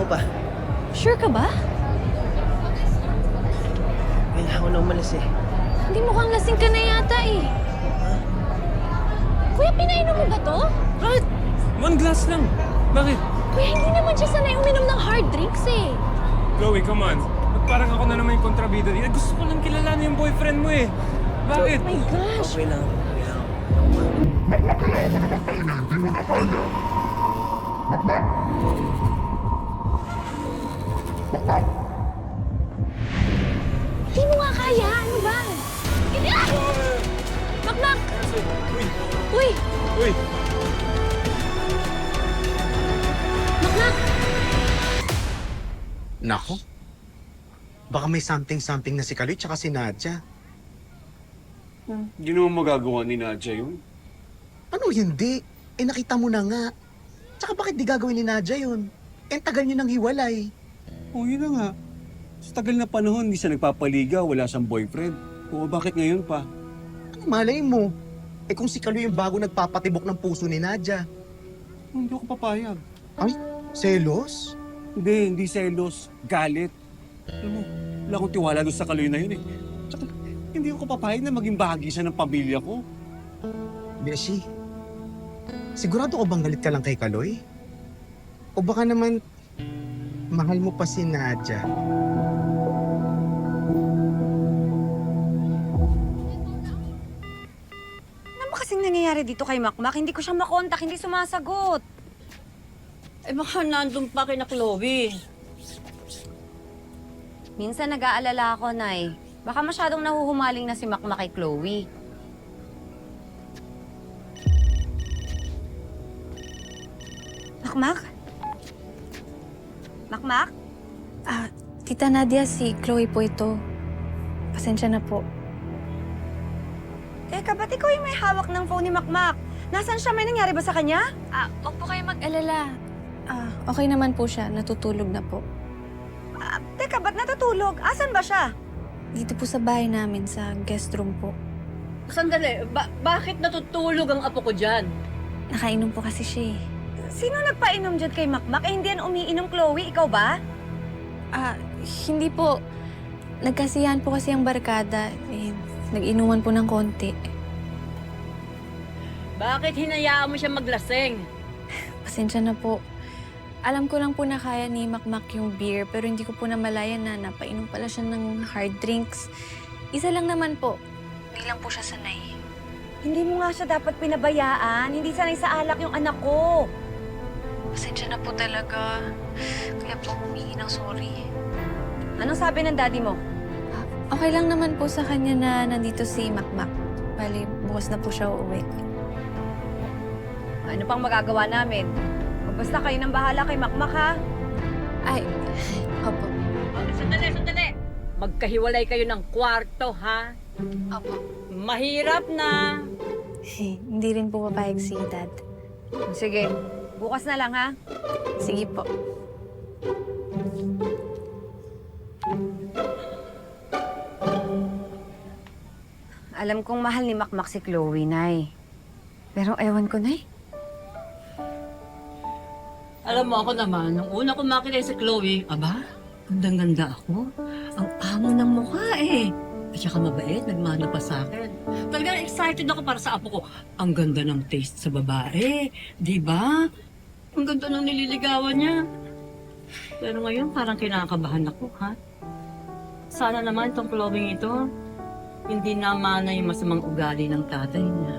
ako pa. Sure ka ba? Kailangan ko na umalis eh. Hindi mukhang lasing ka na yata eh. Kuya, pinainom mo ba to? Bakit? 1 glass lang. Bakit? Kuya, hindi naman siya sanay uminom ng hard drinks eh. Chloe, come on. Ba't parang ako na naman yung kontrabida dito? Gusto ko lang kilalanin yung boyfriend mo eh. Bakit? Oh my gosh! Okay lang. Hindi mo nga kaya, ano ba? Makmak! Uy! Uy! Uy! Makmak! Nako. Baka may something-something na si Kaloy tsaka si Nadja. Hindi naman magagawa ni Nadja yun. Ano hindi? Eh nakita mo na nga. Tsaka bakit di gagawin ni Nadja yun? Eh tagal niyo nang hiwalay. Oo, yun na nga. Sa tagal na panahon, hindi siya nagpapaligaw, wala siyang boyfriend. Oo, bakit ngayon pa? Ano malay mo? Eh kung si Kaloy yung bago nagpapatibok ng puso ni Nadja. Hindi ako papayag. Ay, selos? Hindi selos. Galit. Alam mo, wala akong tiwala doon sa Kaloy na yun eh. Tsaka, hindi ako papayag na maging bahagi siya ng pamilya ko. Beshi, sigurado ka bang galit ka lang kay Kaloy? O baka naman, mahal mo pa si Nadja? Ano ba kasing nangyayari dito kay Makmak? Hindi ko siya makontak, hindi sumasagot. Eh baka nandun pa kina Chloe. Minsan nag-aalala ako, Nay. Baka masyadong nahuhumaling na si Makmak kay Chloe. Makmak? Makmak? Tita Nadia, si Chloe po ito. Pasensya na po. Teka, ba't ikaw yung may hawak ng phone ni Makmak? Nasaan siya? May nangyari ba sa kanya? Huwag po kayo mag-alala. Okay naman po siya. Natutulog na po. Teka, ba't natutulog? Asan ba siya? Dito po sa bahay namin, sa guest room po. Sandali, bakit natutulog ang apo ko dyan? Nakainom po kasi siya eh. Sino nagpainom dyan kay Makmak? Eh, hindi yan umiinom, Chloe. Ikaw ba? Hindi po. Nagkasiyahan po kasi ang barkada. Nag-inuman po ng konti. Bakit hinayaan mo siya maglaseng? Pasensya na po. Alam ko lang po na kaya ni Makmak yung beer, pero hindi ko po namalayan na napainom pala siya ng hard drinks. Isa lang naman po. Hindi lang po siya sanay. Hindi mo nga siya dapat pinabayaan. Hindi sanay sa alak yung anak ko. Pasensya na po talaga. Kaya po humingi ng sorry. Anong sabi ng daddy mo? Okay lang naman po sa kanya na nandito si Makmak. Bali, bukas na po siya uuwi. Ano pang magagawa namin? Basta kayo nang bahala kay Makmak, ha? Ay, opo. Sandali! Magkahiwalay kayo ng kwarto, ha? Opo. Mahirap na. Hindi rin po papayag si Dad. Sige, bukas na lang, ha? Sige po. Alam kong mahal ni Makmak si Chloe, Nay. Pero ewan ko, Nay. Alam mo ako naman, nung una ko makita si Chloe, aba, gandang-ganda ako. Ang amo ng mukha eh. At saka mabait, nagmano pa sa akin. Talagang excited ako para sa apo ko. Ang ganda ng taste sa babae, di ba? Ang ganda ng nililigawan niya. Pero ngayon, parang kinakabahan ako, ha? Sana naman itong Chloe ito, hindi namana yung masamang ugali ng tatay niya.